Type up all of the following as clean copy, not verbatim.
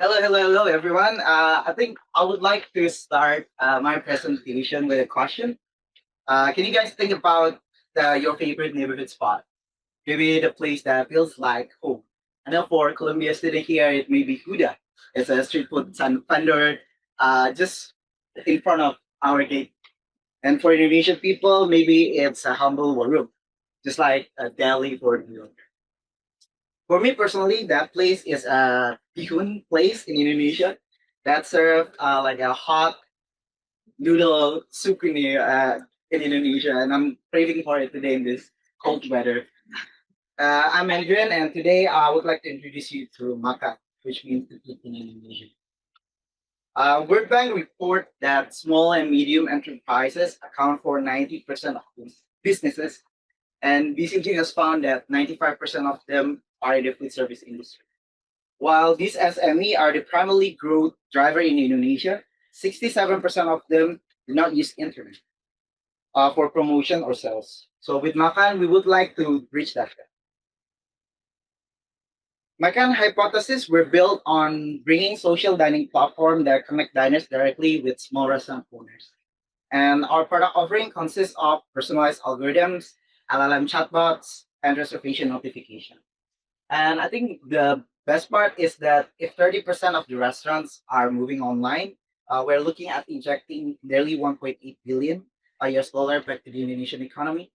Hello, everyone. I think I would like to start my presentation with a question. Can you guys think about your favorite neighborhood spot? Maybe the place that feels like home. I know for Columbia student here, it may be Huda. It's a street food vendor just in front of our gate. And for Indonesian people, maybe it's a humble warung, just like a deli for New York. For me personally, that place is a bihun place in Indonesia that serve like a hot noodle soup in Indonesia, and I'm craving for it today in this cold weather. I'm Andrien, and today I would like to introduce you to makan, which means to eat in Indonesian. World Bank report that small and medium enterprises account for 90% of businesses, and BCG has found that 95% of them are in the food service industry. While these SME are the primary growth driver in Indonesia, 67% of them do not use internet for promotion or sales. So with Makan, we would like to bridge that gap. Makan hypothesis were built on bringing social dining platform that connect diners directly with small restaurant owners. And our product offering consists of personalized algorithms, LLM chatbots, and reservation notification. And I think the best part is that if 30% of the restaurants are moving online, we're looking at injecting nearly 1.8 billion US dollar back to the Indonesian economy.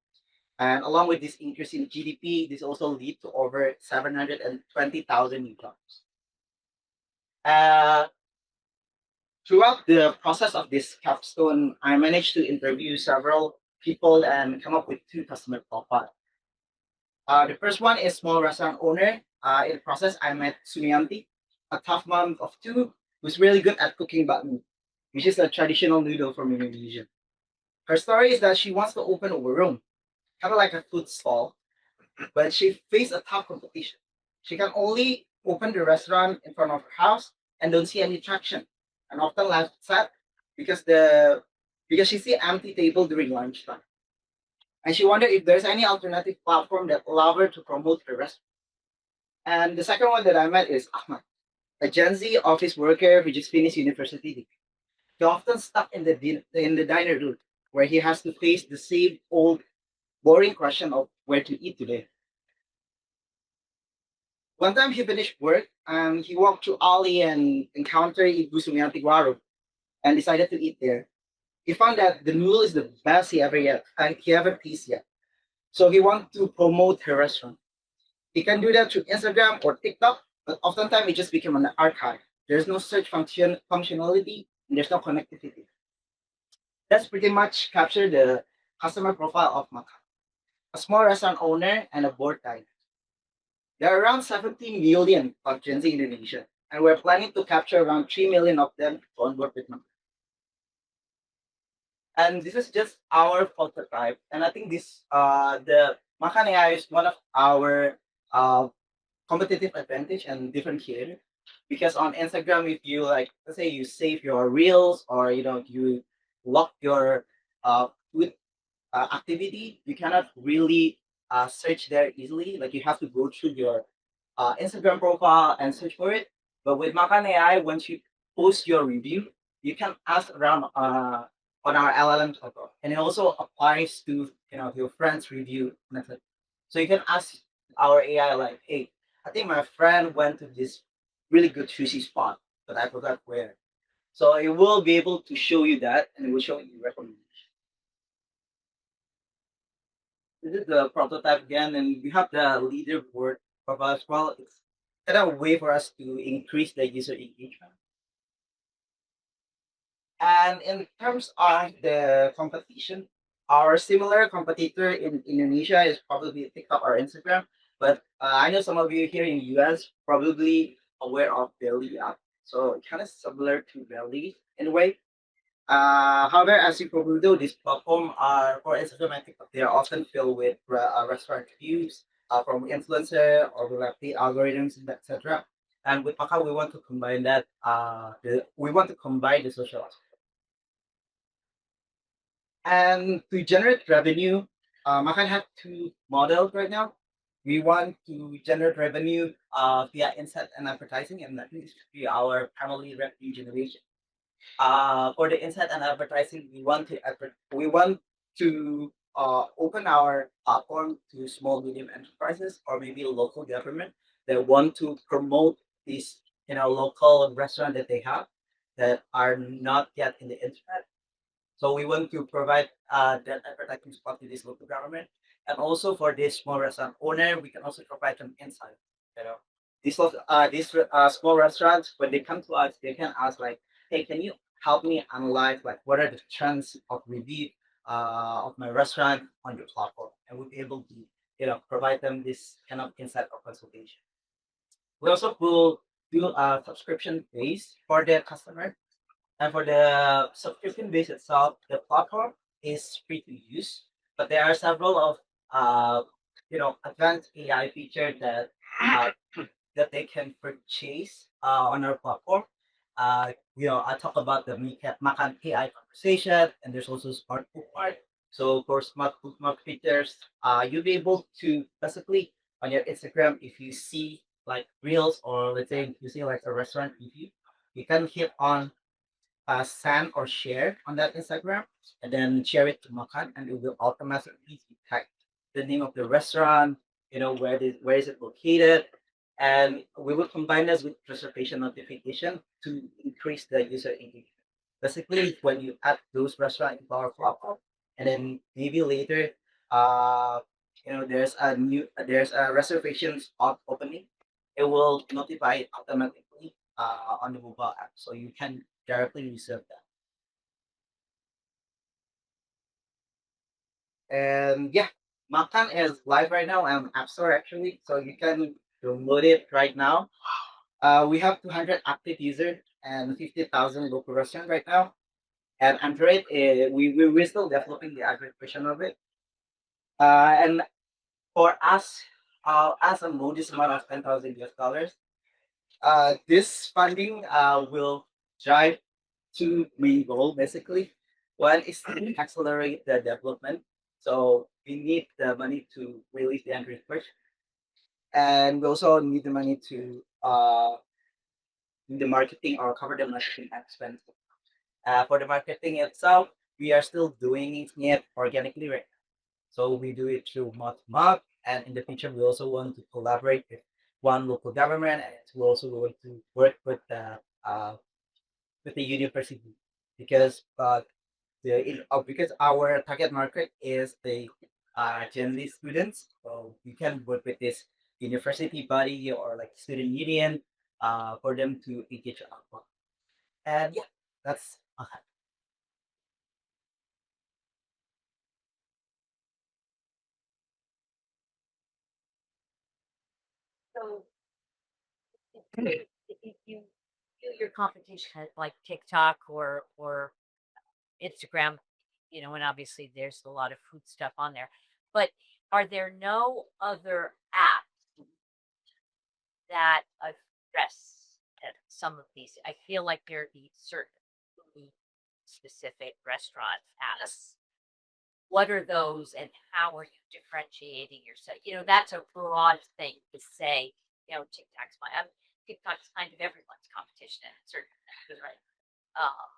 And along with this increase in GDP, this also lead to over 720,000 new jobs. Uh, Throughout the process of this capstone, I managed to interview several people and come up with two customer profiles. The first one is small restaurant owner. In the process, I met Sumiyanti, a tough mom of two who's really good at cooking bakmi, which is a traditional noodle from Indonesia. Her story is that she wants to open a room, kind of like a food stall, but she faced a tough competition. She can only open the restaurant in front of her house and don't see any traction, and often left sad because the because she see empty table during lunchtime. And she wondered if there's any alternative platform that allow her to promote her restaurant. And the second one that I met is Ahmad, a Gen Z office worker who just finished university degree. He often stuck in the diner room where he has to face the same old boring question of where to eat today. One time he finished work and he walked through alley and encountered Ibu Sumiyanti Guaro and decided to eat there. He found that the noodle is the best he ever tasted yet. So he wanted to promote her restaurant. He can do that through Instagram or TikTok, but oftentimes it just became an archive. There's no search functionality and there's no connectivity. That's pretty much captured the customer profile of Maca, a small restaurant owner and a board guide. There are around 17 million of Gen Z in Indonesia, and we're planning to capture around 3 million of them to onboard with Maca. And this is just our prototype, and I think the Macan AI is one of our competitive advantage and differentiator because on Instagram, if you like, let's say you save your reels or you lock your food activity, you cannot really search there easily. Like you have to go through your Instagram profile and search for it. But with Makan AI, once you post your review, you can ask around on our LLM platform, and it also applies to your friends' review method. So you can ask our AI like, "Hey, I think my friend went to this really good sushi spot, but I forgot where." So it will be able to show you that, and it will show you recommendation. This is the prototype again, and we have the leaderboard profile as well. It's kind of a way for us to increase the user engagement. And in terms of the competition, our similar competitor in Indonesia is probably TikTok or Instagram. But I know some of you here in the US probably aware of Belly app. So kind of similar to Belly in a way. However, as you probably know, these platforms are for Instagram and TikTok. They are often filled with restaurant reviews from influencer or with like paid algorithms, etc. And with Paka, we want to combine that. We want to combine the social aspect. And to generate revenue, Makan have two models right now. We want to generate revenue via insight and advertising, and that is via our primary revenue generation. For the insight and advertising, we want to open our platform to small medium enterprises or maybe local government that want to promote these local restaurant that they have that are not yet in the internet. So we want to provide that advertising spot to this local government, and also for this small restaurant owner, we can also provide them insight. You know, these small restaurants, when they come to us, they can ask like, "Hey, can you help me analyze like what are the trends of review of my restaurant on your platform?" And we'll be able to provide them this kind of insight or consultation. We also will do a subscription base for the customer, and for the subscription base itself, the platform is free to use, but there are several of advanced AI features uh, that they can purchase on our platform. I talk about the Macan AI conversation, and there's also smart bookmark. So for smart bookmark features, you'll be able to basically on your Instagram, if you see like reels or let's say you see like a restaurant review, you can hit on send or share on that Instagram, and then share it to Makan, and it will automatically detect the name of the restaurant, where is it located, and we will combine this with reservation notification to increase the user engagement. Basically, when you add those restaurants into our platform, and then maybe later, uh, there's a reservation spot opening, it will notify it automatically on the mobile app, so you can directly reserve that. And yeah, Makan is live right now on App Store actually, so you can download it right now. We have 200 active users and 50,000 local restaurants right now. And Android, we're still developing the Android version of it. And for us, as a modest amount of $10,000, this funding will drive two main goals basically. One is to accelerate the development. So we need the money to release the Android version, and we also need the money to do the marketing or cover the marketing expense. For the marketing itself, we are still doing it organically right now. So we do it through month to month, and in the future, we also want to collaborate with one local government, and we also want to work with the university because because our target market is the Gen Z students, so we can work with this university body or like student union for them to engage our work. And yeah, that's So you do your competition at like TikTok or Instagram, and obviously there's a lot of food stuff on there. But are there no other apps that address some of these? I feel like there are certain food specific restaurant apps. What are those, and how are you differentiating yourself? That's a broad thing to say. TikTok's TikTok's kind of everyone's competition in a certain sense, right? Um,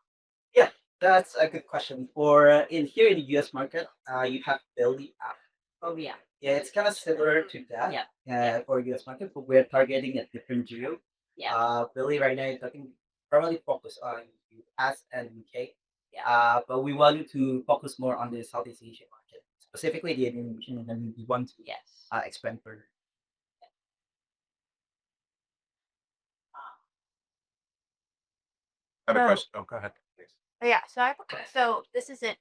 yeah, that's a good question. For in here in the U.S. market, you have Belly app. oh yeah, Yeah, it's kind of similar to that. yeah, For U.S. market, but we're targeting a different geo. yeah, Billy right now is talking primarily focus on US and UK. yeah. But we want to focus more on the Southeast Asian market, specifically the Indian region, and then we want to Yes. expand further. Um, I have a So- question. Oh, go ahead, please. yeah. So this isn't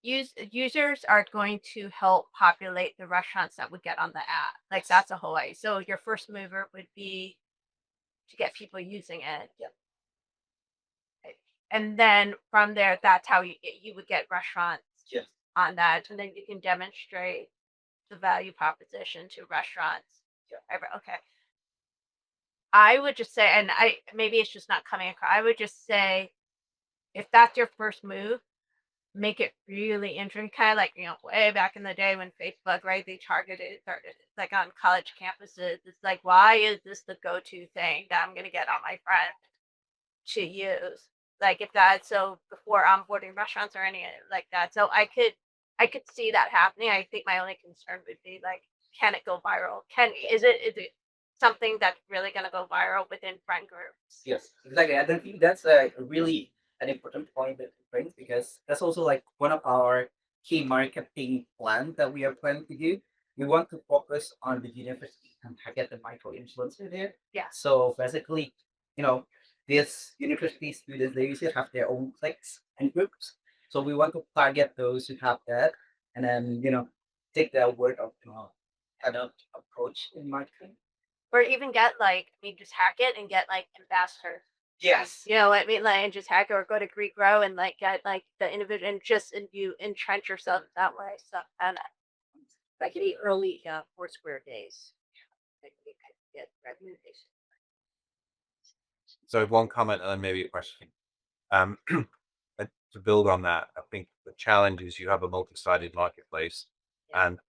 users are going to help populate the restaurants that would get on the app. Like that's a whole way. So your first mover would be to get people using it. Yep. And then from there, that's how you would get restaurants Yes. on that, and then you can demonstrate the value proposition to restaurants. Yeah. Okay. I would just say, and maybe it's just not coming across. I would just say, if that's your first move, make it really interesting, kind of like, way back in the day when Facebook, right? They targeted, like on college campuses. It's like, why is this the go-to thing that I'm gonna get all my friends to use? Like if that's so before onboarding restaurants or any like that. So I could see that happening. I think my only concern would be like, can it go viral? Is it something that's really gonna go viral within friend groups? Yes, exactly. I think that's a really an important point that you bring because that's also like one of our key marketing plans that we are planning to do. We want to focus on the university and target the micro influencer there. Yeah. So basically, you know, these university students they usually have their own cliques and groups. So we want to target those who have that, and then take the word of kind of approach in marketing. Or even get like, I mean, just hack it and get like ambassadors. Yes. You know what I mean? Like, and just hack it or go to Greek Grow and like get like the individual and just and you entrench yourself that way. So I don't know. Like in the early Foursquare days, like we could get recommendations. So one comment and then maybe a question. And to build on that, I think the challenge is you have a multi-sided marketplace, Yeah. and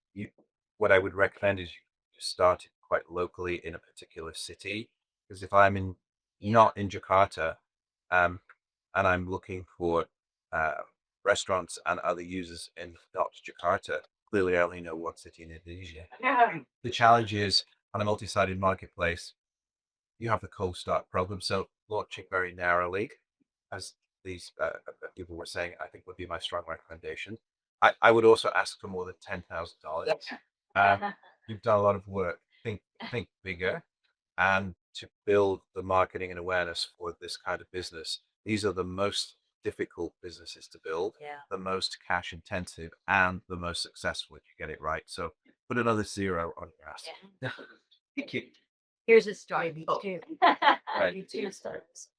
what I would recommend is you start it quite locally in a particular city. Because if I'm not in Jakarta, and I'm looking for restaurants and other users in not Jakarta, clearly I only know one city in Indonesia. The challenge is on a multi-sided marketplace, you have the cold start problem. So launching very narrowly, as these people were saying, I think would be my strong recommendation. I would also ask for more than $10,000. You've done a lot of work. Think bigger, and to build the marketing and awareness for this kind of business. These are the most difficult businesses to build, Yeah. the most cash intensive, and the most successful if you get it right. So put another zero on your ass. Yeah. Thank you. Here's a story. Oh. Me too. Right. Me too. Starts.